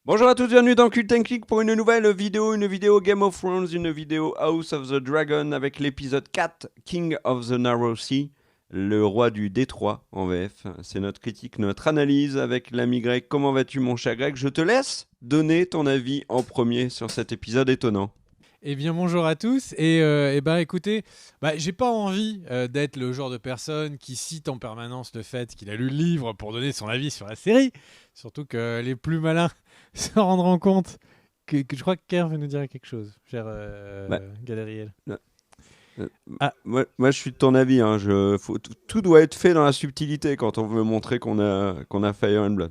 Bonjour à tous, bienvenue dans Cult and Click pour une nouvelle vidéo, une vidéo Game of Thrones, une vidéo House of the Dragon avec l'épisode 4, King of the Narrow Sea, le roi du détroit en VF. C'est notre critique, notre analyse avec l'ami Greg. Comment vas-tu mon cher Greg? Je te laisse donner ton avis en premier sur cet épisode étonnant. Eh bien, bonjour à tous. Écoutez, j'ai pas envie d'être le genre de personne qui cite en permanence le fait qu'il a lu le livre pour donner son avis sur la série. Surtout que les plus malins se rendront compte que je crois que Kerr veut nous dire quelque chose, cher Bah, Galériel. euh, euh, Ah, moi, je suis de ton avis. Tout doit être fait dans la subtilité quand on veut montrer qu'on a Fire and Blood.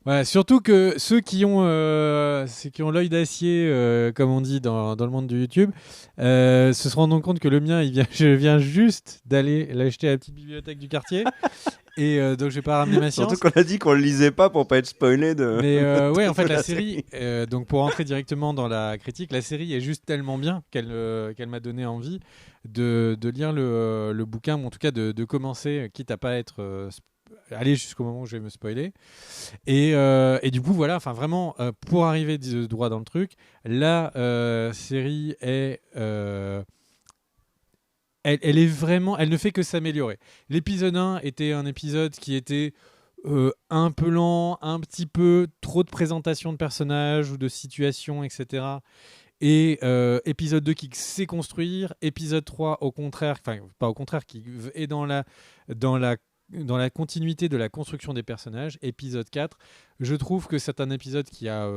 ouais, surtout que ceux qui ont l'œil d'acier, comme on dit dans le monde du YouTube, se rendront compte que le mien, je viens juste d'aller l'acheter à la petite bibliothèque du quartier. Donc je vais pas ramener ma Surtout science. qu'on a dit qu'on le lisait pas pour pas être spoilé Mais ouais, en de fait, la la série, série. donc pour rentrer directement dans la critique, la série est juste tellement bien qu'elle m'a donné envie de lire le bouquin, ou en tout cas de commencer, quitte à pas être aller jusqu'au moment où je vais me spoiler. Et du coup, voilà, enfin vraiment, pour arriver droit dans le truc, la série elle est vraiment, elle ne fait que s'améliorer. L'épisode 1 était un épisode qui était un peu lent, un petit peu trop de présentation de personnages ou de situations, etc. Et épisode 2 qui sait construire, épisode 3 au contraire, enfin pas au contraire, qui est dans la, dans la continuité de la construction des personnages. Épisode 4, je trouve que c'est un épisode qui a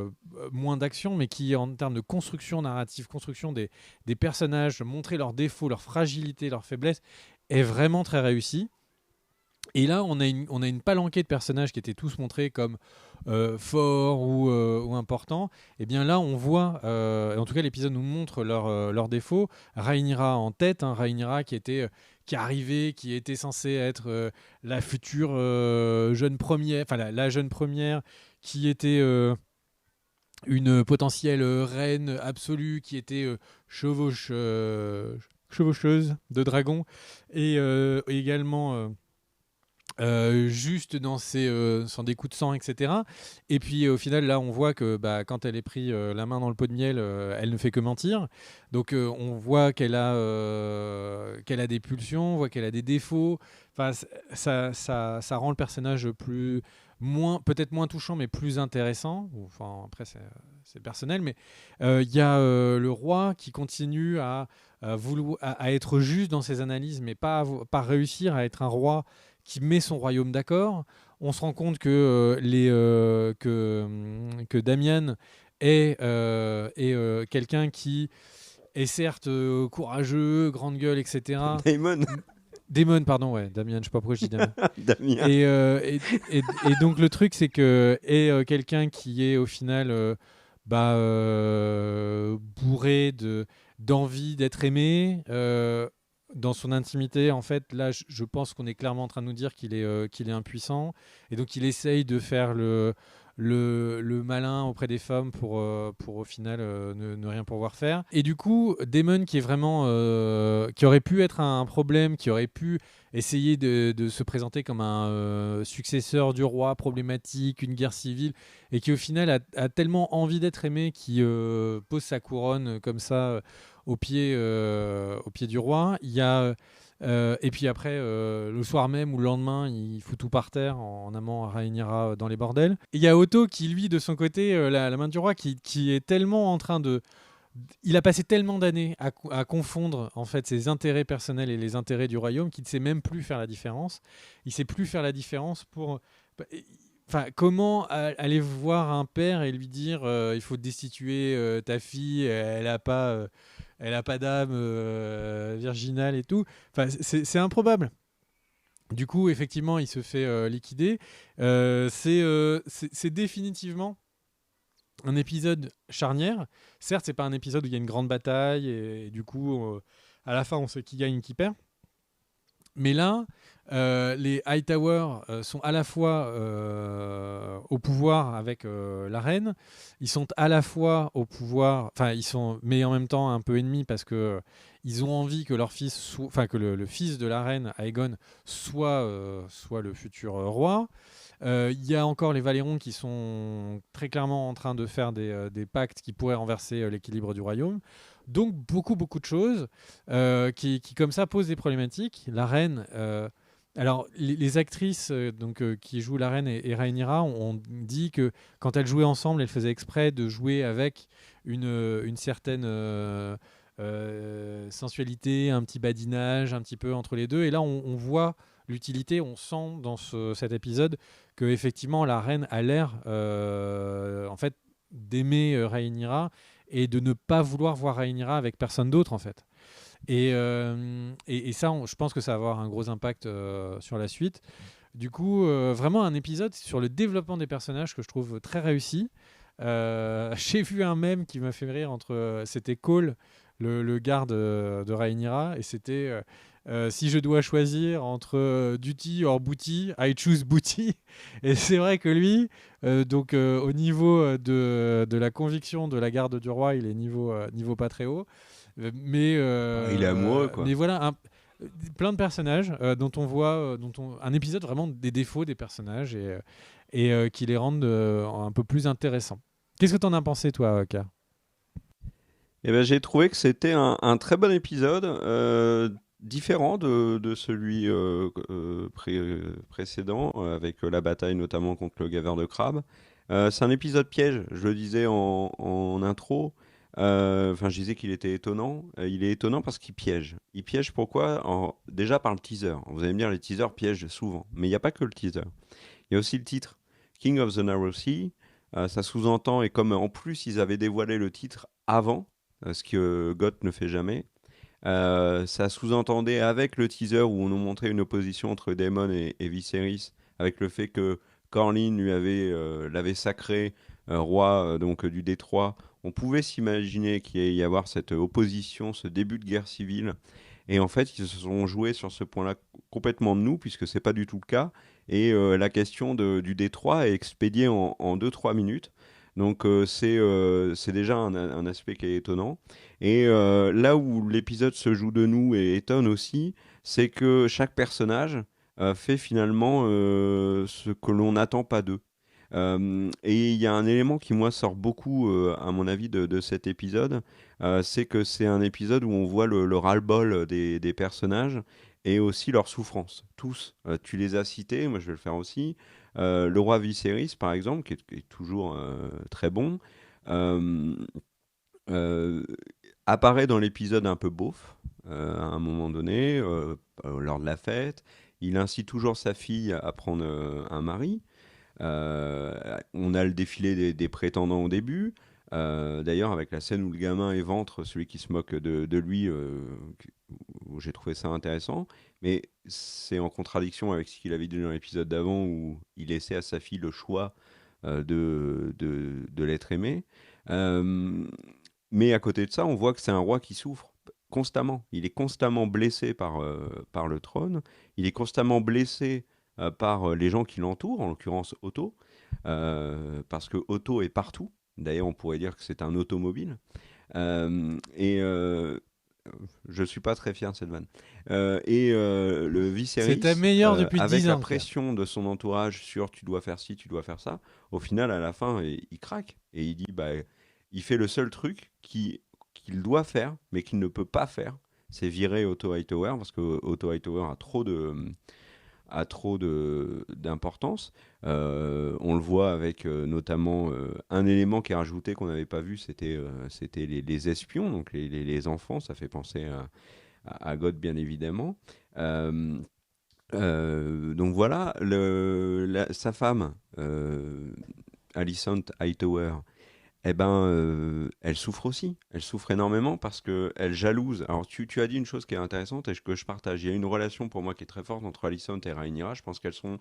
moins d'action, mais qui en termes de construction narrative, construction des personnages, montrer leurs défauts, leurs fragilités, leurs faiblesses, est vraiment très réussi. Et là, on a une palanquée de personnages qui étaient tous montrés comme forts ou importants. Et bien là, on voit, en tout cas, l'épisode nous montre leurs défauts. Rhaenyra en tête, hein, Rhaenyra qui arrivait, qui était censée être la future jeune première, enfin la jeune première, qui était une potentielle reine absolue, qui était chevaucheuse de dragon, et également juste sans des coups de sang, etc. Et puis au final, là, on voit que quand elle est pris la main dans le pot de miel, elle ne fait que mentir. Donc on voit qu'elle a des pulsions, on voit qu'elle a des défauts. Enfin, ça rend le personnage peut-être moins touchant, mais plus intéressant. Enfin, après, c'est personnel, mais il y a le roi qui continue à être juste dans ses analyses, mais pas réussir à être un roi qui met son royaume d'accord. On se rend compte que Damian est quelqu'un qui est certes courageux, grande gueule, etc. Damon, Damon, pardon, ouais, Damian, je sais pas pourquoi je dis Damon. Damien. Et donc le truc, c'est que est quelqu'un qui est au final bourré d'envie d'être aimé. Dans son intimité, en fait, là, je pense qu'on est clairement en train de nous dire qu'il est impuissant. Et donc, il essaye de faire le malin auprès des femmes pour au final ne rien pouvoir faire. Et du coup, Damon, qui est vraiment. Qui aurait pu être un problème, qui aurait pu essayer de se présenter comme un successeur du roi problématique, une guerre civile, et qui au final a tellement envie d'être aimé qu'il pose sa couronne comme ça au pied du roi. Et puis après, le soir même ou le lendemain, il fout tout par terre en amant Rhaenyra dans les bordels. Et il y a Otto qui, lui, de son côté, la main du roi, qui est tellement en train de... Il a passé tellement d'années à confondre en fait ses intérêts personnels et les intérêts du royaume qu'il ne sait même plus faire la différence. Il sait plus faire la différence pour... Enfin, comment aller voir un père et lui dire il faut destituer ta fille, elle a pas d'âme virginale et tout. Enfin, c'est improbable. Du coup, effectivement, il se fait liquider. C'est définitivement un épisode charnière. Certes, c'est pas un épisode où il y a une grande bataille et du coup, à la fin, on sait qui gagne, qui perd. Mais là, les Hightower sont à la fois au pouvoir avec la reine, ils sont à la fois au pouvoir, enfin ils sont, mais en même temps un peu ennemis parce que ils ont envie que leur fils, enfin que le fils de la reine Aegon soit le futur roi. Il y a encore les Valérons qui sont très clairement en train de faire des pactes qui pourraient renverser l'équilibre du royaume. Donc beaucoup de choses qui comme ça posent des problématiques. La reine, alors les actrices qui jouent la reine et Rhaenyra ont dit que quand elles jouaient ensemble, elles faisaient exprès de jouer avec une certaine sensualité, un petit badinage un petit peu entre les deux. Et là, on voit l'utilité, on sent dans cet épisode que effectivement la reine a l'air en fait d'aimer Rhaenyra et de ne pas vouloir voir Rhaenyra avec personne d'autre en fait. Et ça, je pense que ça va avoir un gros impact sur la suite. Du coup, vraiment un épisode sur le développement des personnages que je trouve très réussi. J'ai vu un mème qui m'a fait rire c'était Cole, le garde de Rhaenyra, et c'était si je dois choisir entre Duty or Booty, I choose Booty. Et c'est vrai que lui, au niveau de la conviction de la garde du roi, il est niveau pas très haut. Il est amoureux, quoi. Mais voilà, plein de personnages dont on voit un épisode vraiment des défauts des personnages et qui les rendent un peu plus intéressants. Qu'est-ce que tu en as pensé, toi, K? Eh ben, j'ai trouvé que c'était un très bon épisode, différent de celui précédent, avec la bataille notamment contre le gaveur de crabe. C'est un épisode piège, je le disais en intro. Enfin, je disais qu'il était étonnant. Il est étonnant parce qu'il piège. Il piège pourquoi? Déjà par le teaser. Vous allez me dire, les teasers piègent souvent. Mais il n'y a pas que le teaser. Il y a aussi le titre, King of the Narrow Sea. Ça sous-entend, et comme en plus ils avaient dévoilé le titre avant, ce que GOT ne fait jamais, ça sous-entendait avec le teaser où on nous montrait une opposition entre Daemon et Viserys, avec le fait que Corlys l'avait sacré roi donc du Détroit. On pouvait s'imaginer qu'il y avoir cette opposition, ce début de guerre civile. Et en fait, ils se sont joués sur ce point-là complètement de nous, puisque c'est pas du tout le cas. Et la question du Détroit est expédiée en 2-3 minutes. Donc c'est déjà un aspect qui est étonnant. Et là où l'épisode se joue de nous et étonne aussi, c'est que chaque personnage fait finalement ce que l'on n'attend pas d'eux. Et il y a un élément qui, moi, sort beaucoup, à mon avis, de cet épisode, c'est que c'est un épisode où on voit le ras-le-bol des personnages et aussi leur souffrance. Tous, tu les as cités, moi je vais le faire aussi. Le roi Viserys, par exemple, qui est toujours très bon, euh, euh, apparaît dans l'épisode un peu beauf, à un moment donné, lors de la fête. Il incite toujours sa fille à prendre un mari. On a le défilé des prétendants au début. D'ailleurs, avec la scène où le gamin éventre celui qui se moque de lui, où j'ai trouvé ça intéressant. Mais c'est en contradiction avec ce qu'il avait dit dans l'épisode d'avant, où il laissait à sa fille le choix de l'être aimé. Euh, mais à côté de ça, on voit que c'est un roi qui souffre constamment. Il est constamment blessé par le trône. Il est constamment blessé par les gens qui l'entourent, en l'occurrence Otto, parce que Otto est partout. D'ailleurs, on pourrait dire que c'est un automobile. Et je suis pas très fier de cette vanne. Le C'est ta Viserys, meilleure depuis avec 10 la ans, K. pression de son entourage sur tu dois faire ci, tu dois faire ça, au final, à la fin, il craque. Et il dit, bah, il fait le seul truc qu'il doit faire, mais qu'il ne peut pas faire, c'est virer Otto Hightower, parce que Otto Hightower a trop d'importance. On le voit avec notamment un élément qui est rajouté qu'on n'avait pas vu, c'était les espions, donc les enfants, ça fait penser à God bien évidemment. Euh, donc voilà, sa femme, Alicent Hightower, eh ben, elle souffre aussi. Elle souffre énormément parce qu'elle jalouse. Alors, tu as dit une chose qui est intéressante et que je partage. Il y a une relation pour moi qui est très forte entre Alicent et Rhaenyra. Je pense qu'elles sont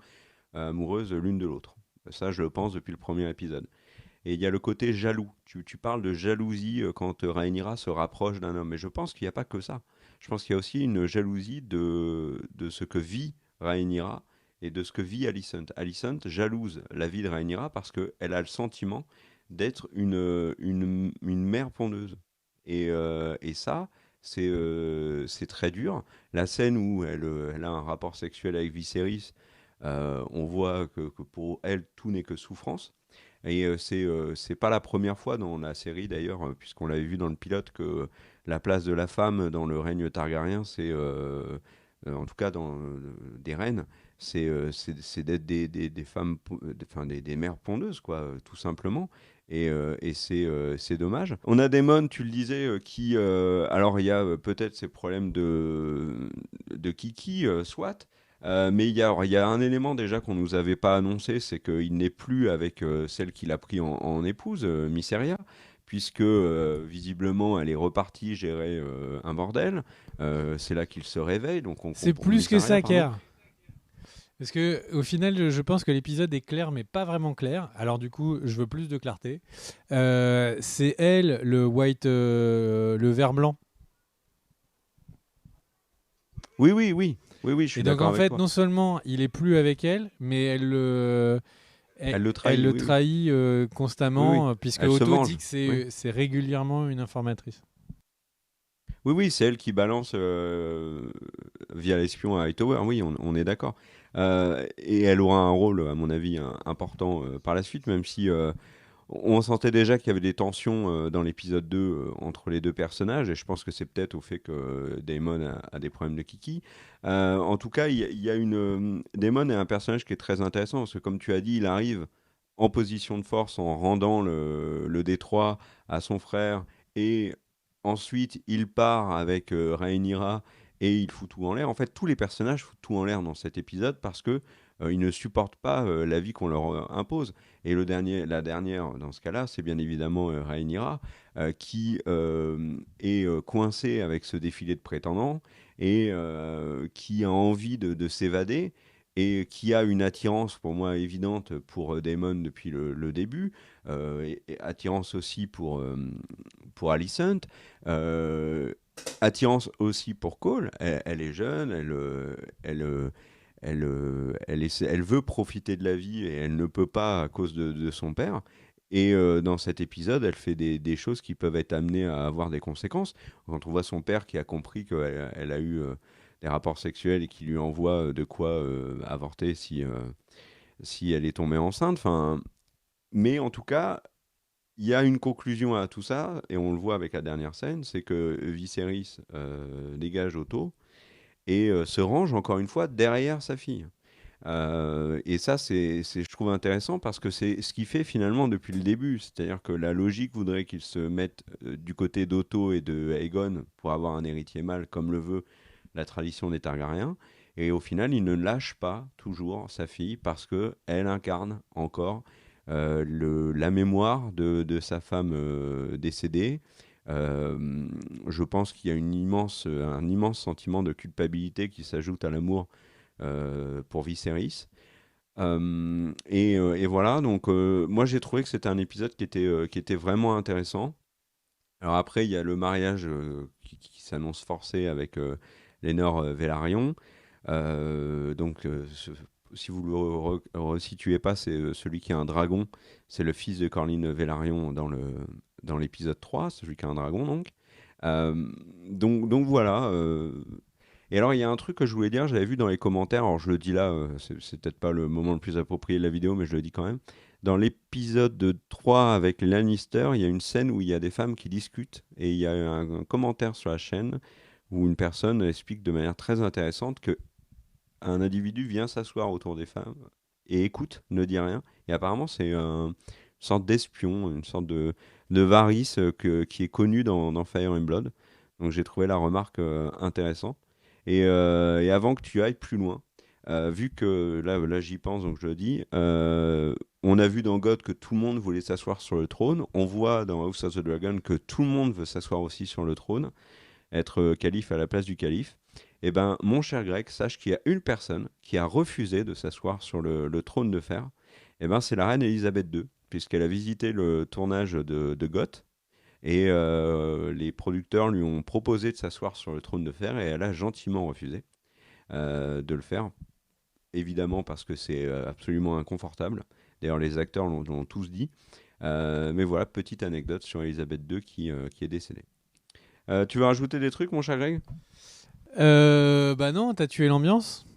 amoureuses l'une de l'autre. Ça, je le pense depuis le premier épisode. Et il y a le côté jaloux. Tu parles de jalousie quand Rhaenyra se rapproche d'un homme. Mais je pense qu'il n'y a pas que ça. Je pense qu'il y a aussi une jalousie de ce que vit Rhaenyra et de ce que vit Alicent. Alicent jalouse la vie de Rhaenyra parce qu'elle a le sentiment d'être une mère pondeuse. Et ça, c'est très dur. La scène où elle a un rapport sexuel avec Viserys, On voit que pour elle, tout n'est que souffrance. Et c'est pas la première fois dans la série d'ailleurs, puisqu'on l'avait vu dans le pilote, que la place de la femme dans le règne targaryen, en tout cas des reines, c'est d'être des femmes, enfin des mères pondeuses, quoi, tout simplement. Et c'est dommage. On a Daemon, tu le disais, alors il y a peut-être ces problèmes de Kiki, soit. Mais il y a un élément déjà qu'on nous avait pas annoncé, c'est qu'il n'est plus avec celle qu'il a pris en épouse, Mysaria, puisque visiblement elle est repartie gérer un bordel. C'est là qu'il se réveille, donc on C'est comprend plus que Mysaria, ça, pardon. Kerr. Parce que au final, je pense que l'épisode est clair, mais pas vraiment clair. Alors du coup, je veux plus de clarté. C'est elle, le vert blanc. Oui, oui, oui, oui, oui, je Et suis donc d'accord en avec fait, toi. non seulement il est plus avec elle, mais Elle le elle trahit, le oui, oui, trahit oui, oui. constamment, puisque Elle se Otto dit venge. que Oui. c'est régulièrement une informatrice. Oui, oui, c'est elle qui balance via l'espion à Hightower, oui, on est d'accord. Et elle aura un rôle, à mon avis, important par la suite, même si on sentait déjà qu'il y avait des tensions dans l'épisode 2 entre les deux personnages, et je pense que c'est peut-être au fait que Daemon a des problèmes de Kiki. En tout cas, il y a Daemon est un personnage qui est très intéressant, parce que comme tu as dit, il arrive en position de force en rendant le détroit à son frère, et ensuite il part avec Rhaenyra, et il fout tout en l'air. En fait, tous les personnages foutent tout en l'air dans cet épisode, parce que ils ne supportent pas la vie qu'on leur impose. Et la dernière, dans ce cas-là, c'est bien évidemment Rhaenyra, qui est coincée avec ce défilé de prétendants, et qui a envie de s'évader, et qui a une attirance pour moi évidente pour Daemon depuis le début, et attirance aussi pour Alicent, euh, attirance aussi pour Cole. Elle est jeune, elle veut profiter de la vie, et elle ne peut pas à cause de son père. Et dans cet épisode, elle fait des choses qui peuvent être amenées à avoir des conséquences. Quand on voit son père qui a compris qu'elle a eu des rapports sexuels, et qui lui envoie de quoi avorter si elle est tombée enceinte. Enfin, mais en tout cas, il y a une conclusion à tout ça, et on le voit avec la dernière scène, c'est que Viserys dégage Otto, et se range encore une fois derrière sa fille. Et ça, je trouve intéressant, parce que c'est ce qu'il fait finalement depuis le début. C'est-à-dire que la logique voudrait qu'il se mette du côté d'Otto et de Aegon pour avoir un héritier mâle, comme le veut la tradition des Targaryens. Et au final, il ne lâche pas toujours sa fille, parce que elle incarne encore la mémoire de sa femme décédée. Je pense qu'il y a un immense sentiment de culpabilité qui s'ajoute à l'amour pour Viserys. Et voilà, donc moi j'ai trouvé que c'était un épisode qui était vraiment intéressant. Alors après, il y a le mariage qui s'annonce forcé avec Lénore Velaryon. Si vous le resituez pas, c'est celui qui a un dragon. C'est le fils de Corlys Velaryon dans l'épisode 3, celui qui a un dragon donc. Euh, donc voilà. Et alors, il y a un truc que je voulais dire, j'avais vu dans les commentaires, alors je le dis là, c'est peut-être pas le moment le plus approprié de la vidéo, mais je le dis quand même. Dans l'épisode de 3 avec les Lannister, il y a une scène où il y a des femmes qui discutent, et il y a un commentaire sur la chaîne où une personne explique de manière très intéressante que un individu vient s'asseoir autour des femmes et écoute, ne dit rien. Et apparemment, c'est une sorte d'espion, une sorte de Varys qui est connu dans Fire and Blood. Donc j'ai trouvé la remarque intéressante. Et avant que tu ailles plus loin, vu que là j'y pense, donc je le dis, on a vu dans God que tout le monde voulait s'asseoir sur le trône. On voit dans House of the Dragon que tout le monde veut s'asseoir aussi sur le trône, être calife à la place du calife. Eh ben, mon cher Greg, sache qu'il y a une personne qui a refusé de s'asseoir sur le trône de fer. Eh ben, c'est la reine Elisabeth II, puisqu'elle a visité le tournage de Goth. Et les producteurs lui ont proposé de s'asseoir sur le trône de fer, et elle a gentiment refusé de le faire. Évidemment parce que c'est absolument inconfortable. D'ailleurs, les acteurs l'ont tous dit. Mais voilà, petite anecdote sur Elisabeth II qui est décédée. Tu veux rajouter des trucs, mon cher Greg? Bah non, t'as tué l'ambiance.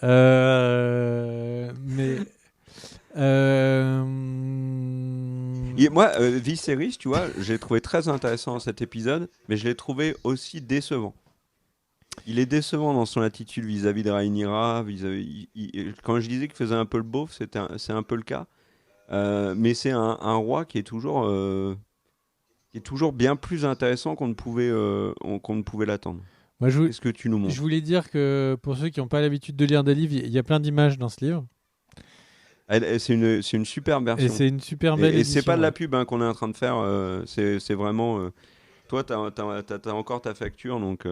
Mais Et moi, Viserys, tu vois, j'ai trouvé très intéressant cet épisode, mais je l'ai trouvé aussi décevant. Il est décevant dans son attitude vis-à-vis de Rhaenyra. Quand je disais qu'il faisait un peu le beauf, c'est un peu le cas. Mais c'est un roi qui est toujours bien plus intéressant qu'on ne pouvait l'attendre. moi, Qu'est-ce que tu nous je montres? voulais dire que pour ceux qui n'ont pas l'habitude de lire des livres, il y a plein d'images dans ce livre. C'est une superbe Et version. c'est une super belle Et c'est pas édition. de la Ouais. pub hein, qu'on est en train de faire. C'est vraiment. Toi, t'as encore ta facture, donc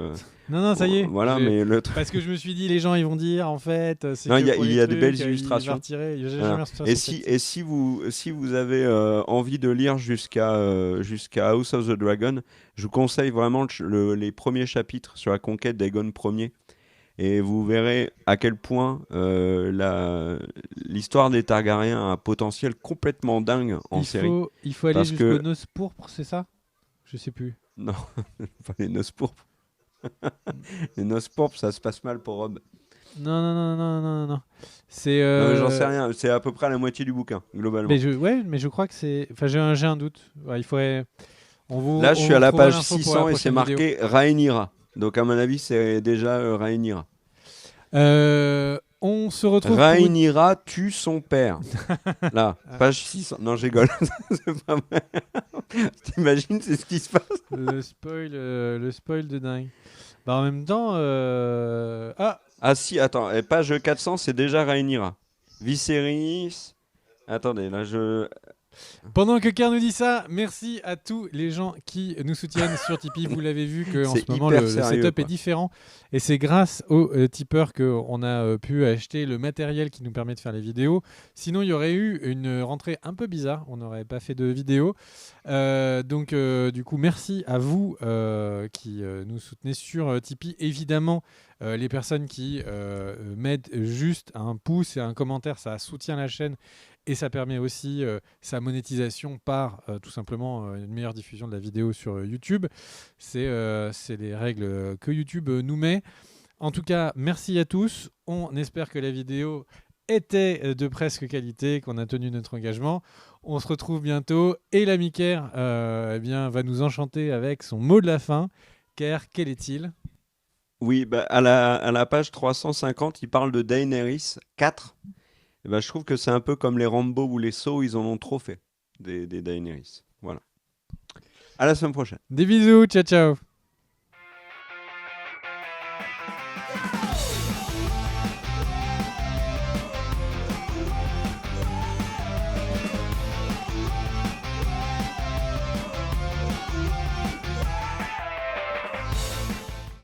Non, ça y est. voilà. Mais le Parce que je me suis dit, les gens, ils vont dire, en fait, c'est non, que pour il les y a des trucs, belles il va illustrations. retirer. J'ai Voilà. jamais reçu ça sur cette- Si vous avez envie de lire jusqu'à House of the Dragon, je vous conseille vraiment les premiers chapitres sur la conquête d'Aegon Ier. Et vous verrez à quel point l'histoire des Targaryens a un potentiel complètement dingue en série. Il faut aller Parce jusqu'aux que noces pourpres, c'est ça? Je sais plus. non, pas les noces pourpres. Les noces pourpres, ça se passe mal pour Rob. Non. C'est. Non mais j'en sais rien. C'est à peu près la moitié du bouquin globalement. Mais je crois que c'est. Enfin, j'ai un doute. Ouais, il faudrait. Là, je suis à la trouvera page l'info pour 600 la et c'est prochaine vidéo. marqué Rhaenyra. Donc à mon avis, c'est déjà Rhaenyra. On se retrouve pour une... Rhaenyra tue son père. Là, page 600. Non, je rigole. C'est pas vrai. T'imagines, c'est ce qui se passe. le spoil de dingue. Bah, en même temps, Ah si, attends, page 400, c'est déjà Rhaenyra. Viserys. Attendez, là je. pendant que Ker nous dit ça, merci à tous les gens qui nous soutiennent sur Tipeee. Vous l'avez vu qu'en ce C'est moment, hyper le sérieux, setup quoi. est différent. Et c'est grâce aux tipeurs qu'on a pu acheter le matériel qui nous permet de faire les vidéos. Sinon, il y aurait eu une rentrée un peu bizarre. On n'aurait pas fait de vidéo. Donc, du coup, merci à vous qui nous soutenez sur Tipeee. Évidemment, les personnes qui mettent juste un pouce et un commentaire, ça soutient la chaîne. Et ça permet aussi sa monétisation par tout simplement une meilleure diffusion de la vidéo sur YouTube. C'est les règles que YouTube nous met. En tout cas, merci à tous. On espère que la vidéo était de presque qualité, qu'on a tenu notre engagement. On se retrouve bientôt. Et l'ami Ker eh bien, va nous enchanter avec son mot de la fin. Ker, quel est-il? Oui, bah, à la page 350, il parle de Daenerys 4. Et ben, je trouve que c'est un peu comme les Rambo ou les Saw, ils en ont trop fait des Daenerys. Voilà. À la semaine prochaine. Des bisous, ciao ciao.